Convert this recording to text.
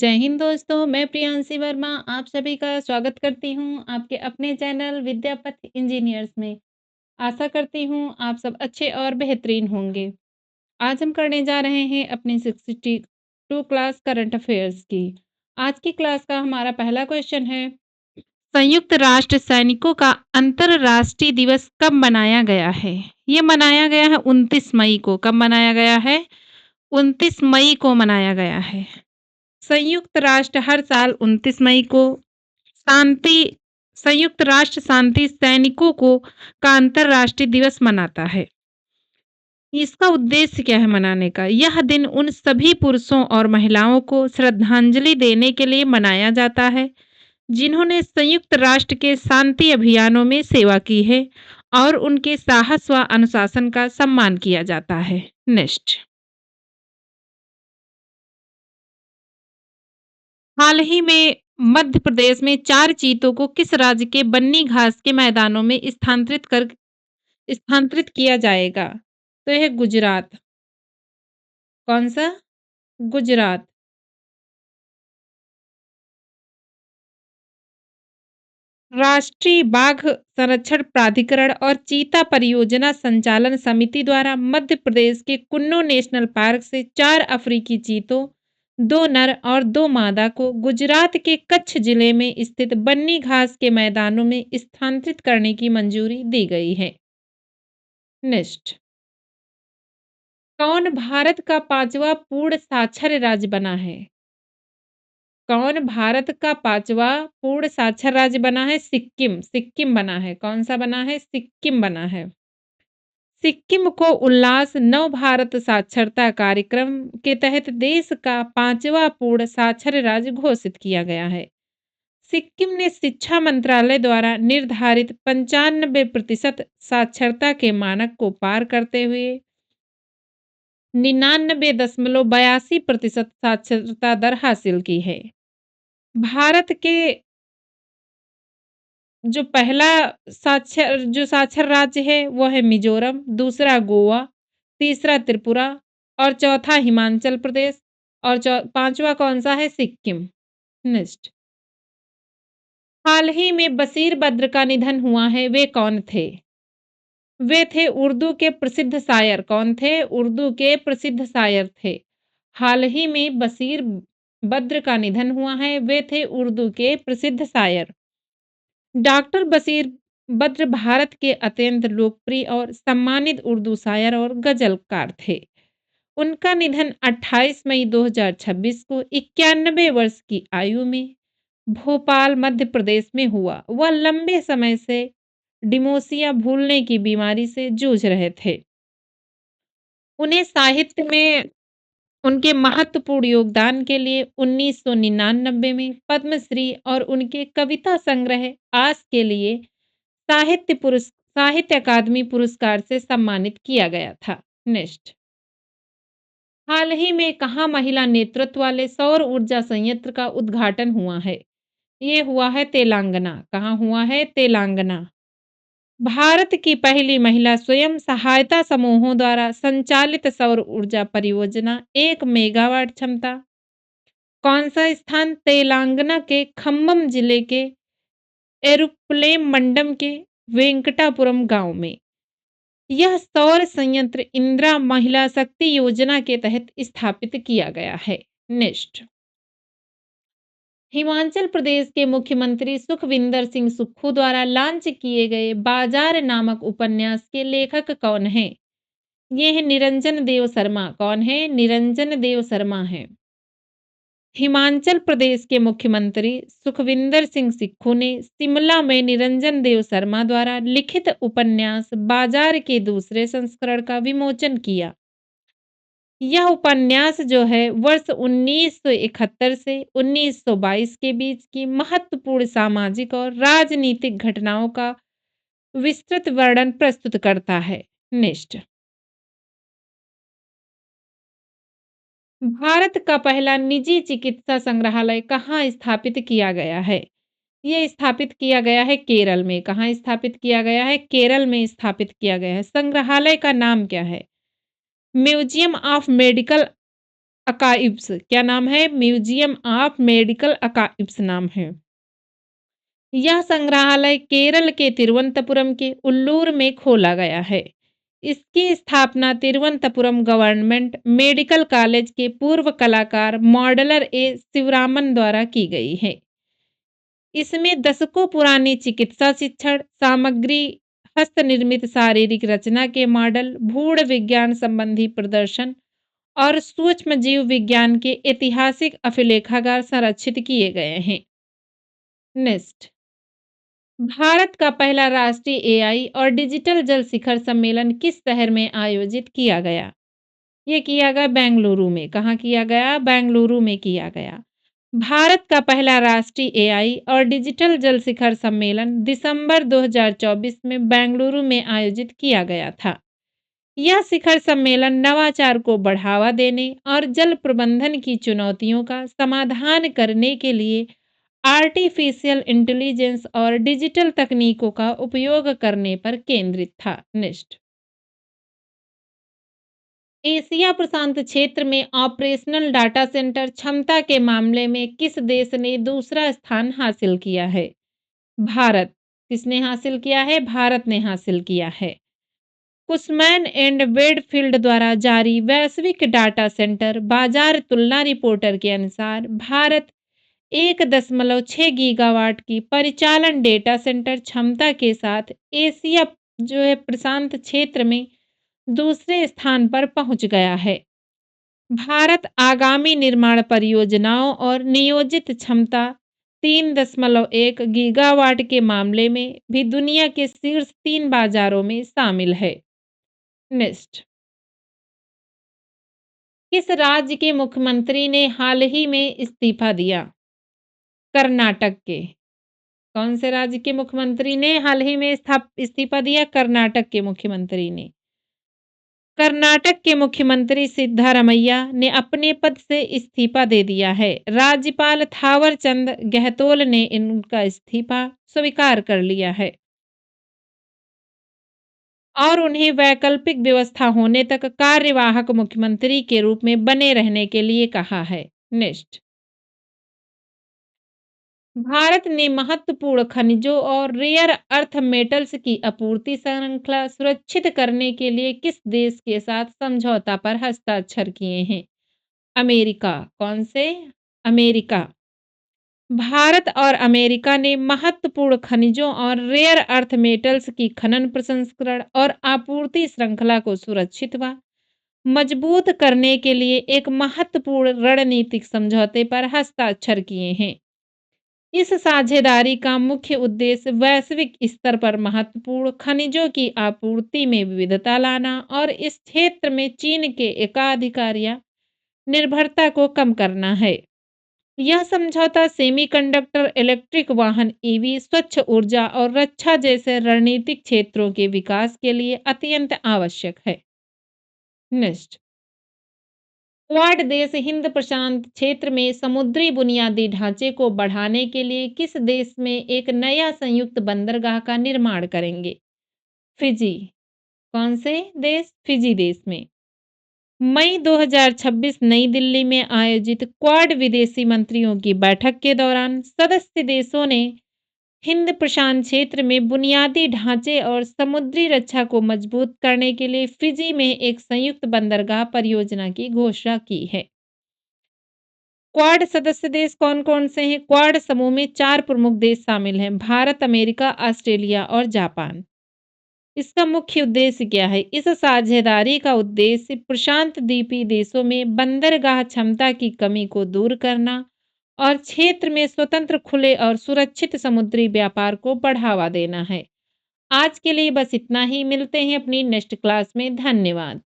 जय हिंद दोस्तों, मैं प्रियांशी वर्मा आप सभी का स्वागत करती हूँ आपके अपने चैनल विद्यापथ इंजीनियर्स में। आशा करती हूँ आप सब अच्छे और बेहतरीन होंगे। आज हम करने जा रहे हैं अपनी 62 क्लास करंट अफेयर्स की। आज की क्लास का हमारा पहला क्वेश्चन है, संयुक्त राष्ट्र सैनिकों का अंतर्राष्ट्रीय दिवस कब मनाया गया है? ये मनाया गया है 29 मई को। कब मनाया गया है? 29 मई को मनाया गया है। संयुक्त राष्ट्र हर साल 29 मई को शांति संयुक्त राष्ट्र शांति सैनिकों को का अंतर्राष्ट्रीय दिवस मनाता है। इसका उद्देश्य क्या है मनाने का? यह दिन उन सभी पुरुषों और महिलाओं को श्रद्धांजलि देने के लिए मनाया जाता है जिन्होंने संयुक्त राष्ट्र के शांति अभियानों में सेवा की है और उनके साहस व अनुशासन का सम्मान किया जाता है। नेक्स्ट, हाल ही में मध्य प्रदेश में 4 चीतों को किस राज्य के बन्नी घास के मैदानों में स्थानांतरित किया जाएगा? तो यह गुजरात। कौन सा? गुजरात। राष्ट्रीय बाघ संरक्षण प्राधिकरण और चीता परियोजना संचालन समिति द्वारा मध्य प्रदेश के कुन्नो नेशनल पार्क से 4 अफ्रीकी चीतों, 2 नर और 2 मादा को गुजरात के कच्छ जिले में स्थित बन्नी घास के मैदानों में स्थानांतरित करने की मंजूरी दी गई है। नेक्स्ट, कौन भारत का 5वां पूर्ण साक्षर राज्य बना है? कौन भारत का 5वां पूर्ण साक्षर राज्य बना है? सिक्किम। सिक्किम बना है। कौन सा बना है? सिक्किम बना है। सिक्किम को उल्लास नव भारत साक्षरता कार्यक्रम के तहत देश का 5वां पूर्ण साक्षर राज्य घोषित किया गया है। सिक्किम ने शिक्षा मंत्रालय द्वारा निर्धारित 95% साक्षरता के मानक को पार करते हुए 99.82% साक्षरता दर हासिल की है। भारत के जो पहला साक्षर राज्य है वो है मिजोरम, दूसरा गोवा, तीसरा त्रिपुरा और चौथा हिमाचल प्रदेश और 5वां कौन सा है? सिक्किम। नेक्स्ट, हाल ही में बशीर बद्र का निधन हुआ है, वे कौन थे? वे थे उर्दू के प्रसिद्ध शायर। कौन थे? उर्दू के प्रसिद्ध शायर थे। हाल ही में बशीर बद्र का निधन हुआ है, वे थे उर्दू के प्रसिद्ध शायर। डॉक्टर बशीर बद्र भारत के अत्यंत लोकप्रिय और सम्मानित उर्दू शायर और गजलकार थे। उनका निधन 28 मई 2026 को 91 वर्ष की आयु में भोपाल, मध्य प्रदेश में हुआ। वह लंबे समय से डिमोशिया भूलने की बीमारी से जूझ रहे थे। उन्हें साहित्य में उनके महत्वपूर्ण योगदान के लिए 1999 में पद्मश्री और उनके कविता संग्रह आस के लिए साहित्य अकादमी पुरस्कार से सम्मानित किया गया था। नेक्स्ट, हाल ही में कहाँ महिला नेतृत्व वाले सौर ऊर्जा संयंत्र का उद्घाटन हुआ है? ये हुआ है तेलंगाना। कहाँ हुआ है? तेलंगाना। भारत की पहली महिला स्वयं सहायता समूहों द्वारा संचालित सौर ऊर्जा परियोजना 1 मेगावाट क्षमता। कौन सा स्थान? तेलंगाना के खम्मम जिले के एरुपलेम मंडम के वेंकटापुरम गांव में। यह सौर संयंत्र इंदिरा महिला शक्ति योजना के तहत स्थापित किया गया है। नेक्स्ट, हिमाचल प्रदेश के मुख्यमंत्री सुखविंदर सिंह सुक्खू द्वारा लॉन्च किए गए बाजार नामक उपन्यास के लेखक कौन हैं? ये है निरंजन देव शर्मा। कौन है? निरंजन देव शर्मा है। हिमाचल प्रदेश के मुख्यमंत्री सुखविंदर सिंह सुक्खू ने शिमला में निरंजन देव शर्मा द्वारा लिखित उपन्यास बाजार के दूसरे संस्करण का विमोचन किया। यह उपन्यास जो है वर्ष 1971 से 1922 के बीच की महत्वपूर्ण सामाजिक और राजनीतिक घटनाओं का विस्तृत वर्णन प्रस्तुत करता है। नेक्स्ट, भारत का पहला निजी चिकित्सा संग्रहालय कहाँ स्थापित किया गया है? ये स्थापित किया गया है केरल में। कहाँ स्थापित किया गया है? केरल में स्थापित किया गया है। संग्रहालय का नाम क्या है? म्यूजियम ऑफ मेडिकल अकाइव्स क्या नाम है? म्यूजियम ऑफ मेडिकल अकाइव्स नाम है। यह संग्रहालय केरल के तिरुवनंतपुरम के उल्लूर में खोला गया है। इसकी स्थापना तिरुवनंतपुरम गवर्नमेंट मेडिकल कॉलेज के पूर्व कलाकार मॉडलर ए शिवरामन द्वारा की गई है। इसमें दशकों पुरानी चिकित्सा शिक्षण सामग्री, हस्तनिर्मित शारीरिक रचना के मॉडल, भूण विज्ञान संबंधी प्रदर्शन और सूक्ष्म जीव विज्ञान के ऐतिहासिक अभिलेखागार संरक्षित किए गए हैं। नेक्स्ट, भारत का पहला राष्ट्रीय एआई और डिजिटल जल शिखर सम्मेलन किस शहर में आयोजित किया गया? ये किया गया बेंगलुरु में। कहाँ किया गया? बेंगलुरु में किया गया। भारत का पहला राष्ट्रीय एआई और डिजिटल जल शिखर सम्मेलन दिसंबर 2024 में बेंगलुरु में आयोजित किया गया था। यह शिखर सम्मेलन नवाचार को बढ़ावा देने और जल प्रबंधन की चुनौतियों का समाधान करने के लिए आर्टिफिशियल इंटेलिजेंस और डिजिटल तकनीकों का उपयोग करने पर केंद्रित था। नेक्स्ट, एशिया प्रशांत क्षेत्र में ऑपरेशनल डाटा सेंटर क्षमता के मामले में किस देश ने दूसरा स्थान हासिल किया है? भारत। किसने हासिल किया है? भारत ने हासिल किया है। कुशमैन एंड वेडफील्ड द्वारा जारी वैश्विक डाटा सेंटर बाजार तुलना रिपोर्टर के अनुसार भारत 1.6 गीगावाट की परिचालन डेटा सेंटर क्षमता के साथ एशिया प्रशांत क्षेत्र में दूसरे स्थान पर पहुंच गया है। भारत आगामी निर्माण परियोजनाओं और नियोजित क्षमता 3.1 गीगावाट के मामले में भी दुनिया के शीर्ष 3 बाजारों में शामिल है। नेक्स्ट, किस राज्य के मुख्यमंत्री ने हाल ही में इस्तीफा दिया? कर्नाटक के। कौन से राज्य के मुख्यमंत्री ने हाल ही में इस्तीफा दिया? कर्नाटक के मुख्यमंत्री ने। कर्नाटक के मुख्यमंत्री सिद्धारमैया ने अपने पद से इस्तीफा दे दिया है। राज्यपाल थावरचंद गहलोत ने इनका इस्तीफा स्वीकार कर लिया है और उन्हें वैकल्पिक व्यवस्था होने तक कार्यवाहक मुख्यमंत्री के रूप में बने रहने के लिए कहा है। नेक्स्ट, भारत ने महत्वपूर्ण खनिजों और रेयर अर्थ मेटल्स की आपूर्ति श्रृंखला सुरक्षित करने के लिए किस देश के साथ समझौता पर हस्ताक्षर किए हैं? अमेरिका। कौन से? अमेरिका। भारत और अमेरिका ने महत्वपूर्ण खनिजों और रेयर अर्थ मेटल्स की खनन प्रसंस्करण और आपूर्ति श्रृंखला को सुरक्षित व मजबूत करने के लिए एक महत्वपूर्ण रणनीतिक समझौते पर हस्ताक्षर किए हैं। इस साझेदारी का मुख्य उद्देश्य वैश्विक स्तर पर महत्वपूर्ण खनिजों की आपूर्ति में विविधता लाना और इस क्षेत्र में चीन के एकाधिकार या निर्भरता को कम करना है। यह समझौता सेमीकंडक्टर, इलेक्ट्रिक वाहन, ईवी, स्वच्छ ऊर्जा और रक्षा जैसे रणनीतिक क्षेत्रों के विकास के लिए अत्यंत आवश्यक है। नेक्स्ट, क्वाड देश हिंद प्रशांत क्षेत्र में समुद्री बुनियादी ढांचे को बढ़ाने के लिए किस देश में एक नया संयुक्त बंदरगाह का निर्माण करेंगे? फिजी। कौन से देश? फिजी देश में। मई 2026 नई दिल्ली में आयोजित क्वाड विदेशी मंत्रियों की बैठक के दौरान सदस्य देशों ने हिंद प्रशांत क्षेत्र में बुनियादी ढांचे और समुद्री रक्षा को मजबूत करने के लिए फिजी में एक संयुक्त बंदरगाह परियोजना की घोषणा की है। क्वाड सदस्य देश कौन-कौन से हैं? क्वाड समूह में 4 प्रमुख देश शामिल हैं: भारत, अमेरिका, ऑस्ट्रेलिया और जापान। इसका मुख्य उद्देश्य क्या है? इस साझेदारी का उद्देश्य प्रशांत द्वीपीय देशों में बंदरगाह क्षमता की कमी को दूर करना और क्षेत्र में स्वतंत्र, खुले और सुरक्षित समुद्री व्यापार को बढ़ावा देना है। आज के लिए बस इतना ही। मिलते हैं अपनी नेक्स्ट क्लास में। धन्यवाद।